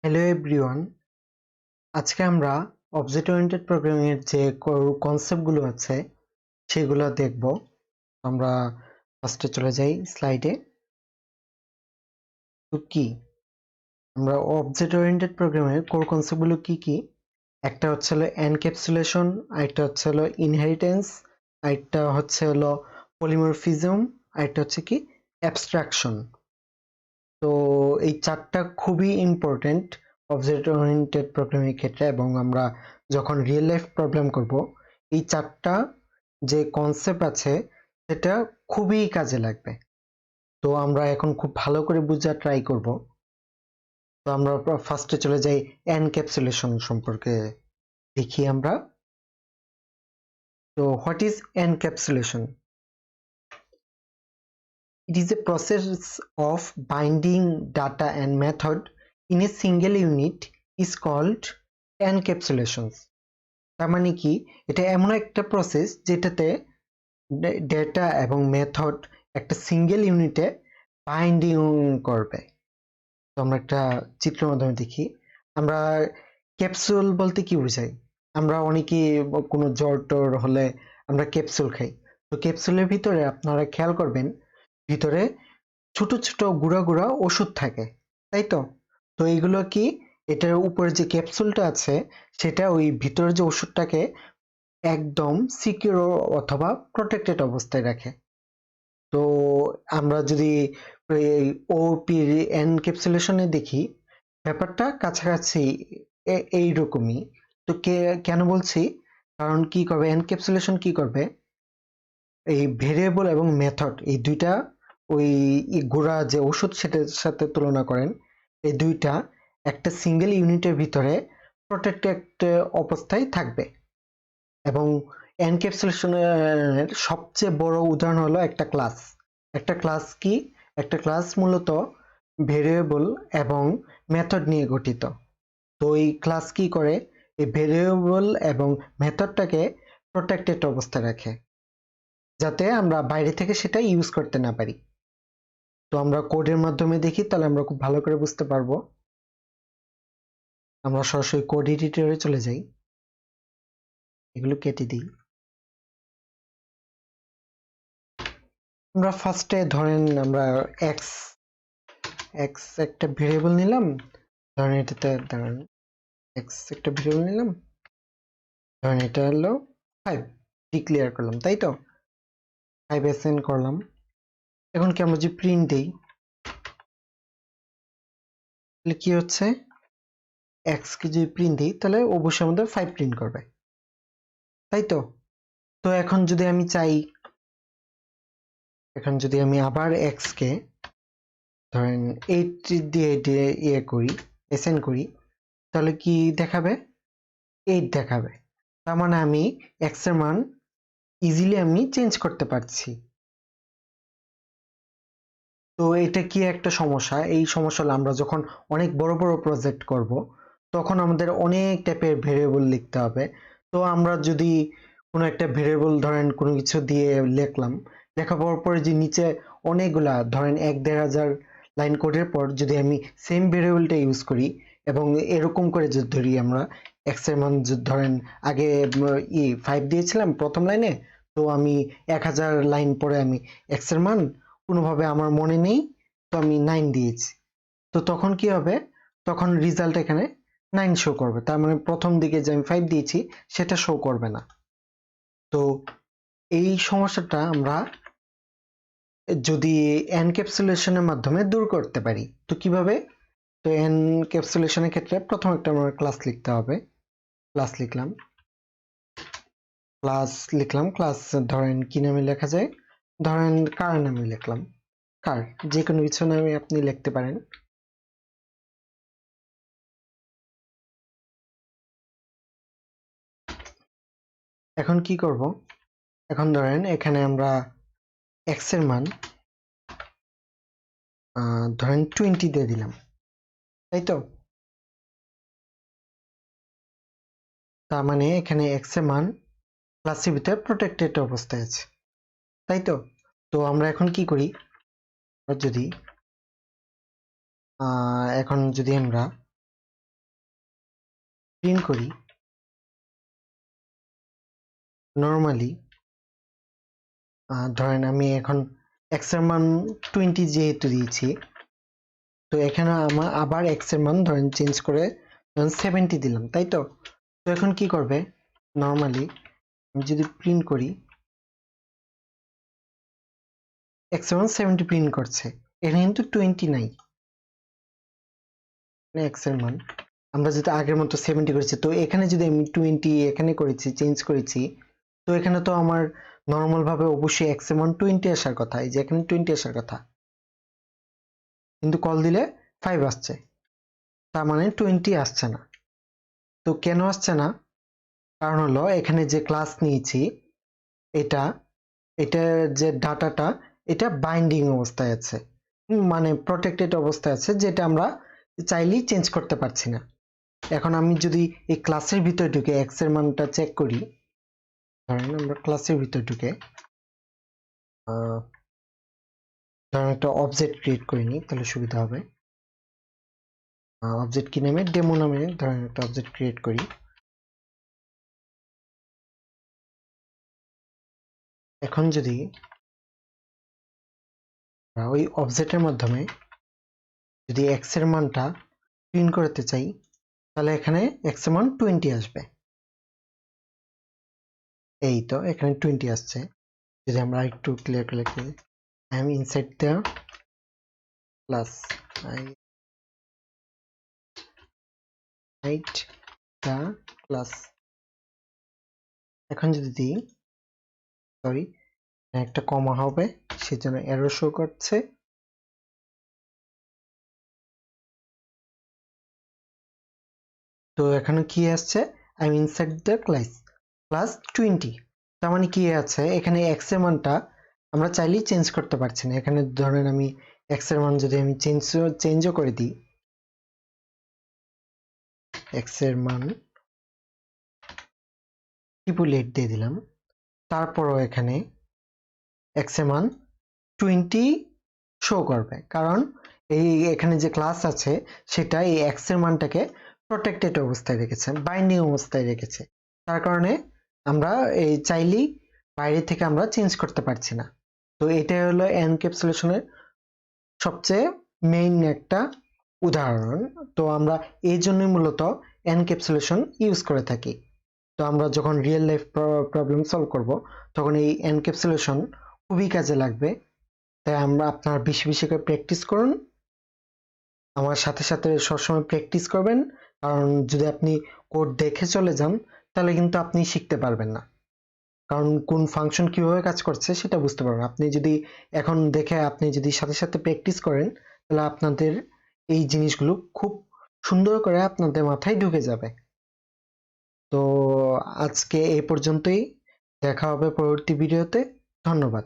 Hello everyone, আজকে আমরা object oriented programming এর যে কনসেপ্টগুলো আছে সেগুলো দেখব। আমরা ফার্স্টে চলে যাই স্লাইডে। তো কি আমরা অবজেক্ট ওরিয়েন্টেড প্রোগ্রামের কোর কনসেপ্টগুলো কি কি? একটা হচ্ছে হলো এনক্যাপসুলেশন, আরেকটা হচ্ছে হলো ইনহেরিটেন্স, আরেকটা হচ্ছে হলো পলিমরফিজম, আরেকটা হচ্ছে কি অ্যাবস্ট্রাকশন। তো এই চারটা খুবই ইম্পর্টেন্ট অবজেক্ট ওরিয়েন্টেড প্রোগ্রামিং ক্ষেত্রে, এবং আমরা যখন রিয়েল লাইফ প্রবলেম করব এই চারটা যে কনসেপ্ট আছে সেটা খুবই কাজে লাগবে। তো আমরা এখন খুব ভালো করে বোঝার ট্রাই করব। তো আমরা ফার্স্টে চলে যাই এনক্যাপসুলেশন সম্পর্কে দেখি আমরা। তো what is encapsulation? It is a process of binding data and method in a single unit is called encapsulation. তার মানে কি, এটা এমন একটা প্রসেস যেটাতে ডেটা এবং মেথড একটা সিঙ্গেল ইউনিটে বাইন্ডিং করবে। তো আমরা একটা চিত্রের মাধ্যমে দেখি। আমরা ক্যাপসুল বলতে কি বুঝাই? আমরা অনেকেই কোনো জ্বর টর হলে আমরা ক্যাপসুল খাই। তো ক্যাপসুলের ভিতরে আপনারা খেয়াল করবেন, ভিতরে ছোট ছোট গুঁড়া গুঁড়া ওষুধ থাকে, তাই তো? তো এইগুলো কি, এটার উপরে যে ক্যাপসুলটা আছে সেটা ওই ভিতরে যে ওষুধটাকে একদম সিকিউর অথবা প্রোটেক্টেড অবস্থায় রাখে। তো আমরা যদি ওপির এনক্যাপসুলেশনে দেখি, ব্যাপারটা কাছাকাছি এইরকমই। তো কেন বলছি? কারণ কি করবে এনক্যাপসুলেশন, কি করবে এই ভেরিয়েবল এবং মেথড এই দুইটা ওই গোড়া যে ওষুধ সেটার সাথে তুলনা করেন, এই দুইটা একটা সিঙ্গেল ইউনিটের ভিতরে প্রোটেক্টেড অবস্থায় থাকবে। এবং এনক্যাপসুলেশনের সবচেয়ে বড় উদাহরণ হলো একটা ক্লাস। একটা ক্লাস কি? একটা ক্লাস মূলত ভেরিয়েবল এবং মেথড নিয়ে গঠিত। তো এই ক্লাস কি করে, এই ভেরিয়েবল এবং মেথডটাকে প্রোটেক্টেড অবস্থায় রাখে, যাতে আমরা বাইরে থেকে সেটা ইউজ করতে না পারি। তো আমরা কোডের মাধ্যমে দেখি, তাহলে আমরা খুব ভালো করে বুঝতে পারবো। আমরা সরাসরি কোড এডিটরে চলে যাই, এগুলো কেটে দিই। আমরা ফার্স্টে ধরেন আমরা এক্স এক্স একটা ভেরিয়েবল নিলাম। ধরেন এটাতে ধরেন এক্স একটা ভেরিয়েবল নিলাম, ধরেন এটা হলো 5 ডিক্লেয়ার করলাম, তাই তো? 5 অ্যাসাইন করলাম। এখন কি আমরা যদি প্রিন্ট দেই, তাহলে কি হচ্ছে, এক্স কে যদি প্রিন্ট দিই তাহলে অবশ্যই আমাদের 5 প্রিন্ট করবে, তাই তো? তো এখন যদি আমি চাই, এখন যদি আমি আবার এক্স কে ধরেন 8 দিয়ে ইয়ে করি, অ্যাসাইন করি, তাহলে কি দেখাবে? 8 দেখাবে। তার মানে আমি এক্স এর মান ইজিলি আমি চেঞ্জ করতে পারছি। তো এটা কি একটা সমস্যা? এই সমস্যা হলো আমরা যখন অনেক বড় বড় প্রজেক্ট করব, তখন আমাদের অনেক টাইপের ভেরিয়েবল লিখতে হবে। তো আমরা যদি কোনো একটা ভেরিয়েবল ধরেন কোনো কিছু দিয়ে লিখলাম, লেখা পড়ার পরে যে নিচে অনেকগুলা ধরেন 1-1.5 হাজার লাইন কোডের পর যদি আমি সেম ভেরিয়েবলটা ইউজ করি, এবং এরকম করে যদি ধরি আমরা এক্স এর মান ধরেন আগে 5 দিয়েছিলাম প্রথম লাইনে, তো আমি 1,000 লাইন পরে আমি এক্স এর মান কোনোভাবে আমার মনে নেই, তো আমি 9 দিয়েছি। তো তখন কি হবে, তখন রেজাল্ট এখানে 9 শো করবে, তার মানে প্রথম দিকে যে আমি 5 দিয়েছি সেটা শো করবে না। তো এই সমস্যাটা আমরা যদি এনক্যাপসুলেশনের মাধ্যমে দূর করতে পারি, তো কিভাবে? তো এনক্যাপসুলেশনের ক্ষেত্রে প্রথম একটা আমার ক্লাস লিখতে হবে। ক্লাস লিখলাম, ক্লাস ধরেন কি নামে লেখা যায়, ধরেন কার নামে লিখলাম, কার, যে কোনো কিছু নামে আপনি লিখতে পারেন। এখন কি করব, এখন ধরেন এখানে আমরা x এর মান ধরেন 20 দিয়ে দিলাম, তাই তো? তার মানে এখানে x এর মান ক্লাসের ভিতরে প্রোটেক্টেড অবস্থায় আছে, তাই তো? তো আমরা এখন কি করি, যদি এখন যদি আমরা প্রিন্ট করি নর্মালি ধরেন আমি এখন x এর মান 20 যেহেতু দিয়েছি, তো এখানে আমার আবার x এর মান ধরেন চেঞ্জ করে 70 দিলাম, তাই তো? তো এখন কি করবে, নর্মালি আমি যদি প্রিন্ট করি x এর মান 70 প্রিন্ট করছে, এখানে কিন্তু 20 নাই, x এর মান আমরা যদি আগের মতো 70 করেছি, তো এখানে যদি আমি 20 এখানে করেছি, চেঞ্জ করেছি, তো এখানে তো আমার নর্মাল ভাবে অবশ্যই x এর মান 20 আসার কথা, এই যে এখানে 20 আসার কথা, কিন্তু কল দিলে 5 আসছে, তার মানে 20 আসছে না। তো কেন আসছে না, কারণ হলো এখানে যে ক্লাস নিয়েছি এটা এটার যে ডাটাটা এটা বাইন্ডিং অবস্থায় আছে, মানে প্রটেক্টেড অবস্থায় আছে, যেটা আমরা চাইলেই চেঞ্জ করতে পারছি না। এখন আমি যদি এই ক্লাসের ভিতরে ঢুকে x এর মানটা চেক করি, ধরেন আমরা ক্লাসের ভিতরে ঢুকে ধরেন একটা অবজেক্ট ক্রিয়েট করে নিই, তাহলে সুবিধা হবে। অবজেক্ট কি নামে, ডেমো নামে ধরেন একটা অবজেক্ট ক্রিয়েট করি। এখন যদি ওই অবজেক্টের মাধ্যমে যদি x এর মানটা প্রিন্ট করতে চাই, তাহলে এখানে x এর মান 20 আসবে, এই তো এখানে 20 আসছে। যদি আমরা একটু ক্লিয়ার করে লিখি, I am inside the class, I hide the class। এখন যদি দিই, সরি একটা কমা হবে, সেজন্য এরর শো করছে। তো এখানে কি আসছে, I am inside the class plus 20, তার মানে কি আছে, এখানে x এর মানটা আমরা চাইলেই চেঞ্জ করতে পারছি না। এখানে ধরেন আমি x এর মান যদি আমি চেঞ্জও করে দিই, x এর মান 888 দিয়ে দিলাম, তারপরও এখানে x এর মান 20 শো করবে, কারণ এই এখানে যে ক্লাস আছে সেটা এই x এর মানটাকে প্রটেক্টেড অবস্থায় রেখেছে, বাইন্ডিং অবস্থায় রেখেছে, তার কারণে আমরা এই চাইলেই বাইরে থেকে আমরা চেঞ্জ করতে পারছি না। তো এটাই হলো এনক্যাপসুলেশনের সবচেয়ে মেইন একটা উদাহরণ। তো আমরা এই জন্যই মূলত এনক্যাপসুলেশন ইউজ করে থাকি। তো আমরা যখন রিয়েল লাইফ প্রবলেম সলভ করব, তখন এই এনক্যাপসুলেশন খুবই কাজে লাগবে। তাই আমরা আপনার বেশি বেশি করে প্র্যাকটিস করুন, আমার সাথে সাথে সবসময় প্র্যাকটিস করবেন, কারণ যদি আপনি কোড দেখে চলে যান তাহলে কিন্তু আপনি শিখতে পারবেন না, কারণ কোন ফাংশন কিভাবে কাজ করছে সেটা বুঝতে পারবেন। আপনি যদি এখন দেখে আপনি যদি সাথে সাথে প্র্যাকটিস করেন, তাহলে আপনাদের এই জিনিসগুলো খুব সুন্দর করে আপনাদের মাথায় ঢুকে যাবে। তো আজকে এই পর্যন্তই, দেখা হবে পরবর্তী ভিডিওতে। ধন্যবাদ।